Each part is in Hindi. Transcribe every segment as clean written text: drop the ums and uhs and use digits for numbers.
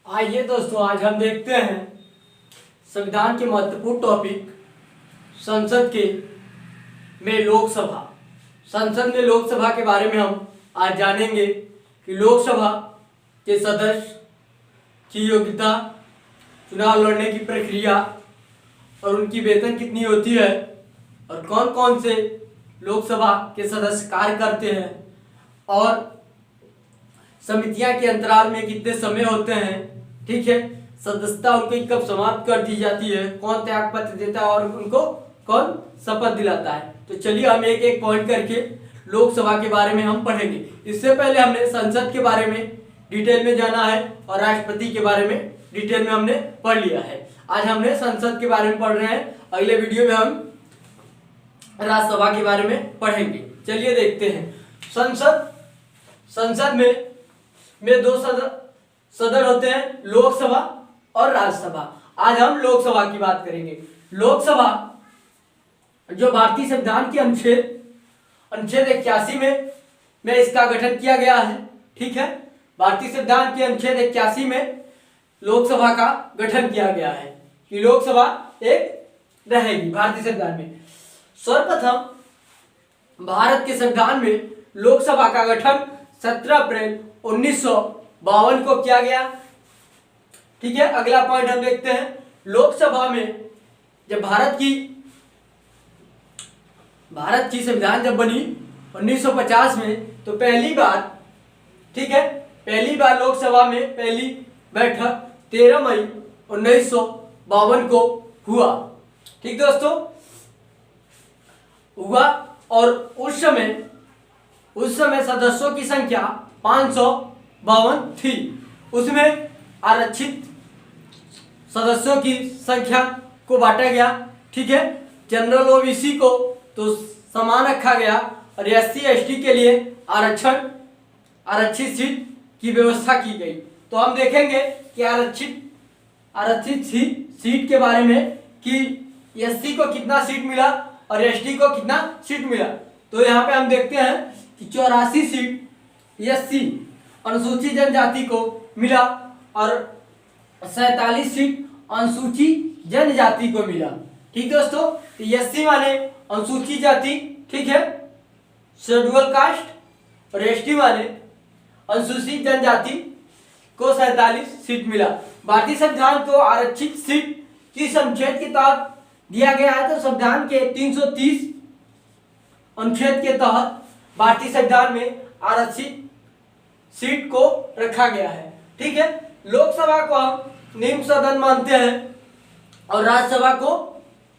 आइए दोस्तों, आज हम देखते हैं संविधान के महत्वपूर्ण टॉपिक संसद के में लोकसभा। संसद में लोकसभा के बारे में हम आज जानेंगे कि लोकसभा के सदस्य की योग्यता, चुनाव लड़ने की प्रक्रिया और उनकी वेतन कितनी होती है और कौन कौन से लोकसभा के सदस्य कार्य करते हैं और समितियां के अंतराल में कितने समय होते हैं। ठीक है, सदस्यता उनकी कब समाप्त कर दी जाती है, कौन त्याग पत्र देता है और उनको कौन शपथ दिलाता है। तो चलिए हम एक एक पॉइंट करके लोकसभा के बारे में हम पढ़ेंगे। इससे पहले हमने संसद के बारे में डिटेल में जाना है और राष्ट्रपति के बारे में डिटेल में हमने पढ़ लिया है। आज हमने संसद के बारे में पढ़ रहे हैं, अगले वीडियो में हम राज्यसभा के बारे में पढ़ेंगे। चलिए देखते हैं। संसद में दो सदन होते हैं, लोकसभा और राज्यसभा। आज हम लोकसभा की बात करेंगे। लोकसभा जो भारतीय संविधान के अनुच्छेद 81 में इसका गठन किया गया है। ठीक है, भारतीय संविधान के अनुच्छेद 81 में लोकसभा का गठन किया गया है कि लोकसभा एक रहेगी भारतीय संविधान में। सर्वप्रथम भारत के संविधान में लोकसभा का गठन 17 अप्रैल 1952 को किया गया। ठीक है, अगला पॉइंट हम देखते हैं। लोकसभा में जब भारत की संविधान जब बनी 1950 में, तो पहली बार लोकसभा में पहली बैठक 13 मई 1952 को हुआ। ठीक दोस्तों, हुआ और उस समय सदस्यों की संख्या 552 थी। उसमें आरक्षित सदस्यों की संख्या को बांटा गया। ठीक है, जनरल ओबीसी को तो समान रखा गया और एससी एसटी के लिए आरक्षित सीट की व्यवस्था की गई। तो हम देखेंगे कि आरक्षित सीट के बारे में कि एससी को कितना सीट मिला और एसटी को कितना सीट मिला। तो यहाँ पे हम देखते हैं कि 84 सीट एससी अनुसूचित जनजाति को मिला और 47 सीट अनुसूचित जनजाति को मिला। ठीक दोस्तों, तो एससी माने अनुसूचित जाति, ठीक है, शेड्यूल कास्ट, और एसटी माने अनुसूचित जनजाति को 47 सीट मिला। भारतीय संविधान को आरक्षित सीट किस अनुच्छेद के तहत दिया गया है? तो संविधान के 330 अनुच्छेद के तहत भारतीय संविधान में आरक्षित सीट को रखा गया है। ठीक है, लोकसभा को हम निम्न सदन मानते हैं और राज्यसभा को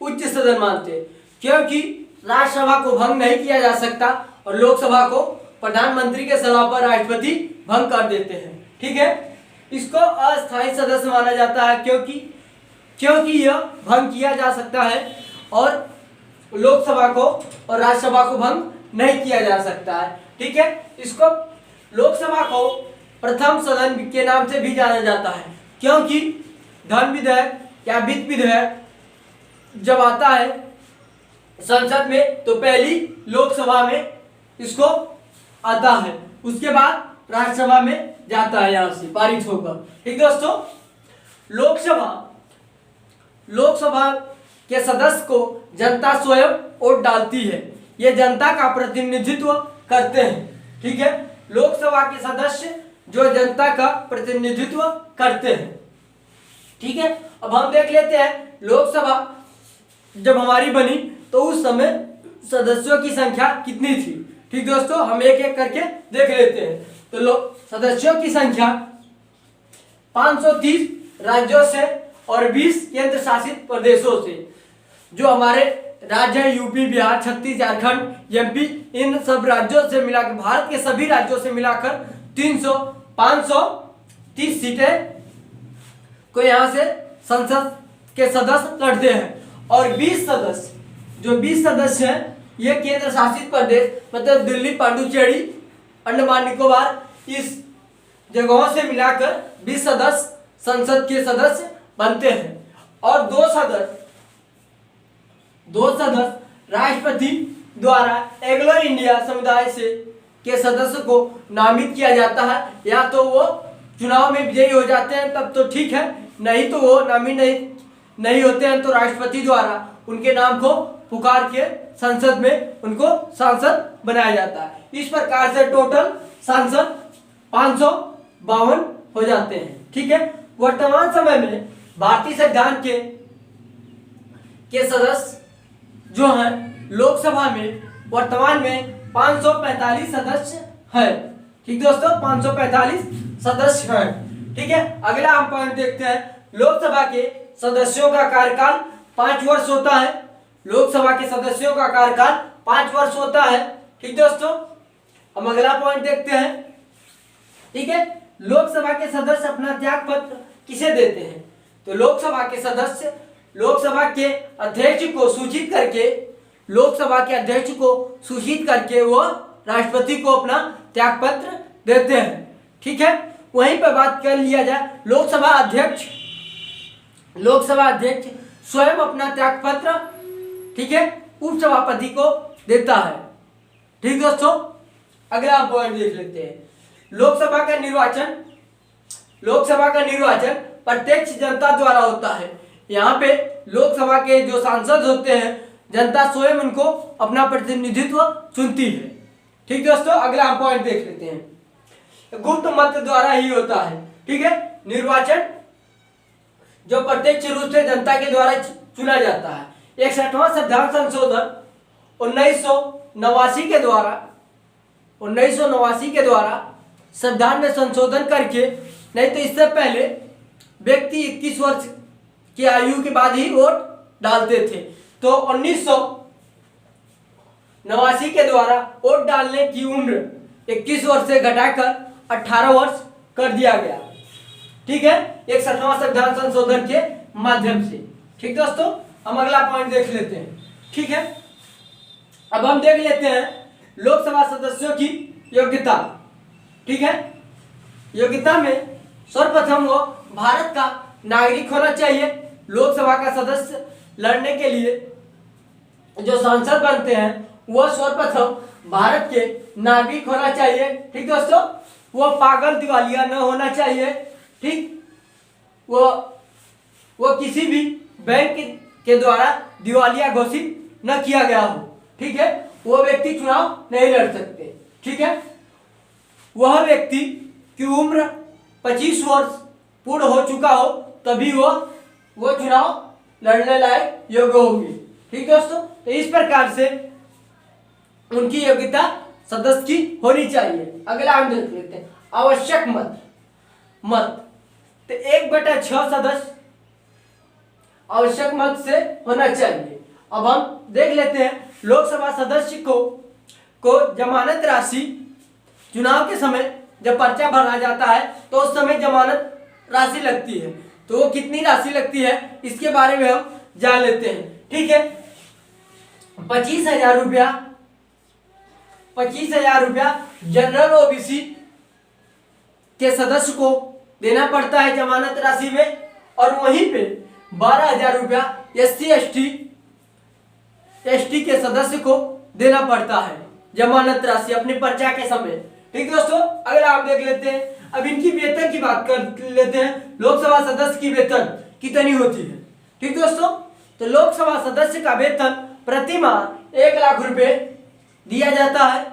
उच्च सदन मानते हैं, क्योंकि राज्यसभा को भंग नहीं किया जा सकता और लोकसभा को प्रधानमंत्री के सलाह पर राष्ट्रपति भंग कर देते हैं। ठीक है, इसको अस्थायी सदस्य माना जाता है क्योंकि यह भंग किया जा सकता है और लोकसभा को और राज्यसभा को भंग नहीं किया जा सकता है। ठीक है, इसको लोकसभा को प्रथम सदन के नाम से भी जाना जाता है, क्योंकि धन विधेयक या वित्त विधेयक जब आता है संसद में तो पहली लोकसभा में इसको आता है, उसके बाद राज्यसभा में जाता है, यहां से पारित होकर। ठीक दोस्तों, लोकसभा के सदस्य को जनता स्वयं वोट डालती है, ये जनता का प्रतिनिधित्व करते हैं। ठीक है, लोकसभा के सदस्य जो जनता का प्रतिनिधित्व करते हैं। ठीक है, अब हम देख लेते हैं लोकसभा जब हमारी बनी तो उस समय सदस्यों की संख्या कितनी थी। ठीक दोस्तों, हम एक एक करके देख लेते हैं। तो सदस्यों की संख्या 530 राज्यों से और 20 केंद्र शासित प्रदेशों से। जो हमारे राज्य है यूपी, बिहार, छत्तीसगढ़, झारखंड, एमपी, इन सब राज्यों से मिलाकर, भारत के सभी राज्यों से मिलाकर 530 सीटें को यहाँ से संसद के सदस्य लड़ते हैं और 20 सदस्य हैं ये केंद्र शासित प्रदेश, मतलब दिल्ली, पांडुचेरी, अंडमान निकोबार, इस जगहों से मिलाकर 20 सदस्य संसद के सदस्य बनते हैं और दो सदस्य राष्ट्रपति द्वारा एंग्लो इंडिया समुदाय से के सदस्य को नामित किया जाता है, या तो वो चुनाव में विजयी हो जाते हैं तब तो ठीक है, नहीं तो वो नामिनेट नहीं होते हैं तो राष्ट्रपति द्वारा उनके नाम को पुकार के संसद में उनको सांसद बनाया जाता है। इस प्रकार से टोटल सांसद 552 हो जाते हैं। ठीक है, वर्तमान समय में भारतीय संविधान के सदस्य जो हैं लोकसभा में वर्तमान में 545 सदस्य है। ठीक दोस्तों, 545 सदस्य हैं। ठीक है, अगला हम पॉइंट देखते हैं। लोकसभा के सदस्यों का कार्यकाल 5 वर्ष होता है। लोकसभा के सदस्यों का कार्यकाल 5 वर्ष होता है। ठीक दोस्तों, हम अगला पॉइंट देखते हैं। ठीक है, लोकसभा के सदस्य अपना त्याग पत्र किसे देते हैं? तो लोकसभा के सदस्य लोकसभा के अध्यक्ष को सूचित करके वो राष्ट्रपति को अपना त्याग पत्र देते हैं। ठीक है, वहीं पर बात कर लिया जाए लोकसभा अध्यक्ष स्वयं अपना त्याग पत्र, ठीक है, उपसभापति को देता है। ठीक दोस्तों, अगला पॉइंट देख लेते हैं। लोकसभा का निर्वाचन प्रत्यक्ष जनता द्वारा होता है। यहाँ पे लोकसभा के जो सांसद होते हैं जनता स्वयं उनको अपना प्रतिनिधित्व चुनती है। ठीक दोस्तों, अगला हम पॉइंट देख लेते हैं। गुप्त मत द्वारा ही होता है। ठीक है, निर्वाचन जो प्रत्यक्ष रूप से जनता के द्वारा चुना जाता है। 61वां संविधान संशोधन 1989 के द्वारा संविधान में संशोधन करके, नहीं तो इससे पहले व्यक्ति 21 वर्ष की आयु के बाद ही वोट डालते थे। तो 1989 के द्वारा वोट डालने की उम्र 21 वर्ष से घटाकर 18 वर्ष कर दिया गया। ठीक है, 61वां संविधान संशोधन के माध्यम से। ठीक दोस्तों, हम अगला पॉइंट देख लेते हैं। ठीक है, अब हम देख लेते हैं लोकसभा सदस्यों की योग्यता। ठीक है, योग्यता में सर्वप्रथम वो भारत का नागरिक होना चाहिए। लोकसभा का सदस्य लड़ने के लिए जो सांसद बनते हैं वो सर्वप्रथम भारत के नागरिक होना चाहिए। ठीक दोस्तों, वो पागल दिवालिया न होना चाहिए। ठीक, वो किसी भी बैंक के द्वारा दिवालिया घोषित न किया गया हो। ठीक है, वो व्यक्ति चुनाव नहीं लड़ सकते। ठीक है, वह व्यक्ति की उम्र 25 वर्ष पूर्ण हो चुका हो तभी वो चुनाव लड़ने लायक योग्य होगी। ठीक दोस्तों, तो इस प्रकार से उनकी योग्यता सदस्य की होनी चाहिए। अगला हम देख लेते हैं आवश्यक मत तो 1/6 सदस्य आवश्यक मत से होना चाहिए। अब हम देख लेते हैं लोकसभा सदस्य को जमानत राशि चुनाव के समय जब पर्चा भरा जाता है तो उस समय जमानत राशि लगती है। तो वो कितनी राशि लगती है इसके बारे में हम जान लेते हैं। ठीक है, 25,000 रुपया जनरल ओबीसी के सदस्य को देना पड़ता है जमानत राशि में, और वहीं पे 12,000 रुपया SC/ST के सदस्य को देना पड़ता है जमानत राशि अपने पर्चा के समय। ठीक दोस्तों, अगला आप देख लेते हैं। अब इनकी वेतन की बात कर लेते हैं। लोकसभा सदस्य की वेतन कितनी होती है? ठीक दोस्तों, तो लोकसभा सदस्य का वेतन प्रति माह 1 लाख रुपए दिया जाता है।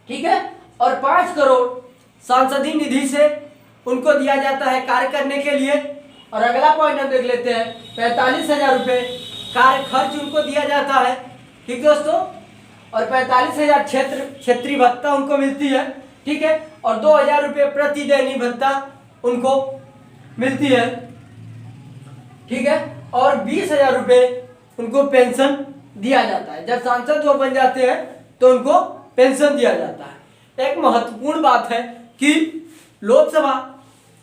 ठीक है, और 5 करोड़ सांसदीय निधि से उनको दिया जाता है कार्य करने के लिए। और अगला पॉइंट हम देख लेते हैं 45,000 रुपये कार्य खर्च उनको दिया जाता है। ठीक दोस्तों, और 45,000 क्षेत्रीय भत्ता उनको मिलती है। ठीक है, और 2,000 रुपये प्रति दैनिक भत्ता उनको मिलती है। ठीक है, और 20,000 रुपये उनको पेंशन दिया जाता है। जब सांसद वो बन जाते हैं तो उनको पेंशन दिया जाता है। एक महत्वपूर्ण बात है कि लोकसभा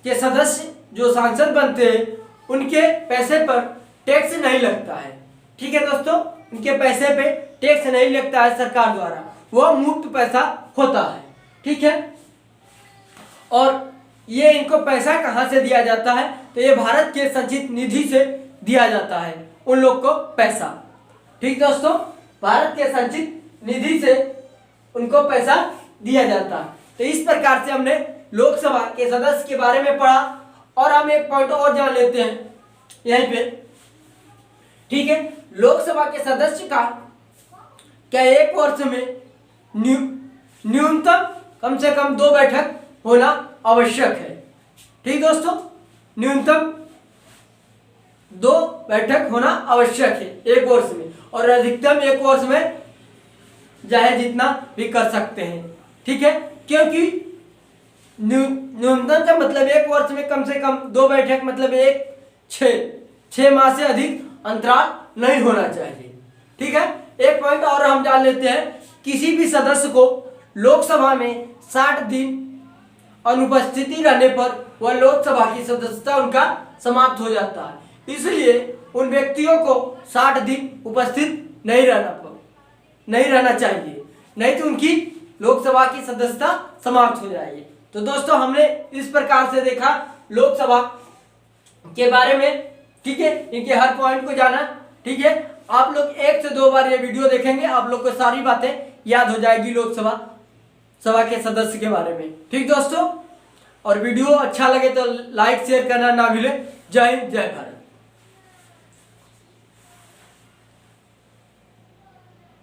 के सदस्य जो सांसद बनते हैं उनके पैसे पर टैक्स नहीं लगता है। ठीक है दोस्तों, उनके पैसे पे टैक्स नहीं लगता है सरकार द्वारा, वो मुफ्त पैसा होता है। ठीक है, और ये इनको पैसा कहाँ से दिया जाता है? तो ये भारत के संचित निधि से दिया जाता है उन लोग को पैसा। ठीक दोस्तों, भारत के संचित निधि से उनको पैसा दिया जाता है। तो इस प्रकार से हमने लोकसभा के सदस्य के बारे में पढ़ा और हम एक पॉइंट और जान लेते हैं यहीं पे। ठीक है, लोकसभा के सदस्य का क्या एक वर्ष में न्यूनतम कम से कम 2 बैठक होना आवश्यक है। ठीक दोस्तों, न्यूनतम 2 बैठक होना आवश्यक है एक वर्ष में, और अधिकतम एक वर्ष में चाहे जितना भी कर सकते हैं। ठीक है, क्योंकि न्यूनतम का मतलब एक वर्ष में कम से कम 2 बैठक, मतलब 6 माह से अधिक अंतराल नहीं होना चाहिए। ठीक है, एक पॉइंट और हम जान लेते हैं, किसी भी सदस्य को लोकसभा में 60 दिन अनुपस्थिति रहने पर वह लोकसभा की सदस्यता उनका समाप्त हो जाता है। इसलिए उन व्यक्तियों को 60 दिन उपस्थित नहीं रहना चाहिए, नहीं तो उनकी लोकसभा की सदस्यता समाप्त हो जाएगी। तो दोस्तों, हमने इस प्रकार से देखा लोकसभा के बारे में। ठीक है, इनके हर पॉइंट को जाना। ठीक है, आप लोग 1 से 2 बार ये वीडियो देखेंगे, आप लोग को सारी बातें याद हो जाएगी लोकसभा के सदस्य के बारे में। ठीक दोस्तों, और वीडियो अच्छा लगे तो लाइक शेयर करना ना भूलें। जय हिंद, जय भारत।